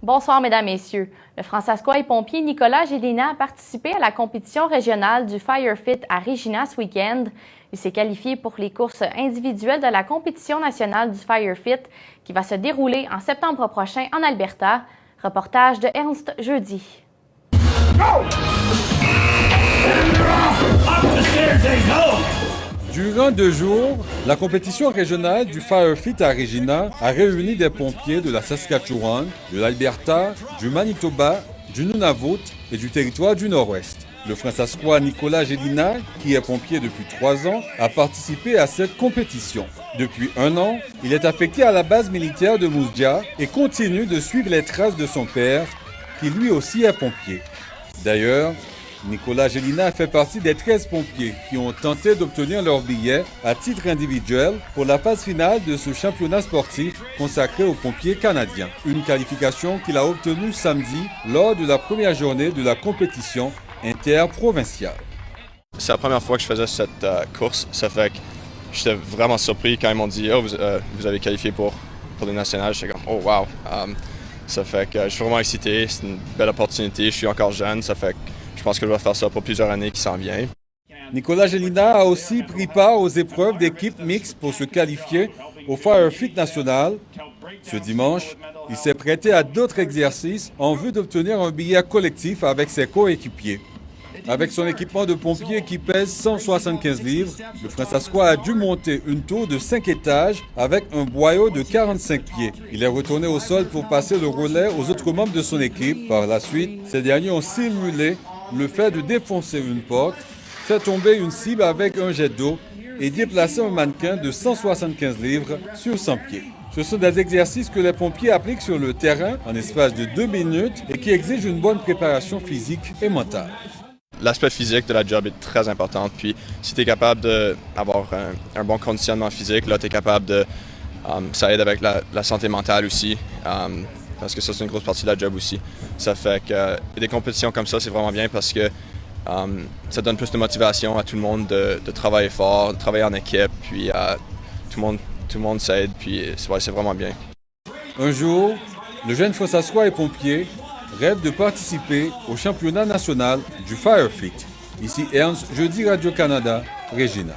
Bonsoir, Mesdames, Messieurs. Le Françaiscois et pompier Nicolas Gélina a participé à la compétition régionale du Firefit à Regina ce week-end. Il s'est qualifié pour les courses individuelles de la compétition nationale du Firefit qui va se dérouler en septembre prochain en Alberta. Reportage de Ernst Jeudi. Durant 2 jours, la compétition régionale du Firefit à Regina a réuni des pompiers de la Saskatchewan, de l'Alberta, du Manitoba, du Nunavut et du territoire du Nord-Ouest. Le Françaiscois Nicolas Gélina, qui est pompier depuis 3 ans, a participé à cette compétition. Depuis 1 an, il est affecté à la base militaire de Moosja et continue de suivre les traces de son père, qui lui aussi est pompier. D'ailleurs, Nicolas Gélina fait partie des 13 pompiers qui ont tenté d'obtenir leur billet à titre individuel pour la phase finale de ce championnat sportif consacré aux pompiers canadiens. Une qualification qu'il a obtenue samedi lors de la première journée de la compétition interprovinciale. C'est la première fois que je faisais cette course. Ça fait que j'étais vraiment surpris quand ils m'ont dit « Oh, vous avez qualifié pour les nationales ». J'étais comme « Oh, wow ». Ça fait que je suis vraiment excité. C'est une belle opportunité. Je suis encore jeune. Ça fait que je pense que je vais faire ça pour plusieurs années qui s'en viennent. Nicolas Gélina a aussi pris part aux épreuves d'équipe mixte pour se qualifier au Firefit national. Ce dimanche, il s'est prêté à d'autres exercices en vue d'obtenir un billet collectif avec ses coéquipiers. Avec son équipement de pompier qui pèse 175 livres, le Françaiscois a dû monter une tour de 5 étages avec un boyau de 45 pieds. Il est retourné au sol pour passer le relais aux autres membres de son équipe. Par la suite, ces derniers ont simulé le fait de défoncer une porte, faire tomber une cible avec un jet d'eau et déplacer un mannequin de 175 livres sur 100 pieds. Ce sont des exercices que les pompiers appliquent sur le terrain en espace de 2 minutes et qui exigent une bonne préparation physique et mentale. L'aspect physique de la job est très important. Puis si tu es capable d'avoir un bon conditionnement physique, là tu es capable de... ça aide avec la santé mentale aussi. Parce que ça, c'est une grosse partie de la job aussi. Ça fait que des compétitions comme ça, c'est vraiment bien parce que ça donne plus de motivation à tout le monde de travailler fort, de travailler en équipe, puis tout le monde s'aide, puis c'est vraiment bien. Un jour, le jeune Françaiscois et pompier rêve de participer au championnat national du Firefit. Ici Ernst Jeudi, Radio-Canada, Regina.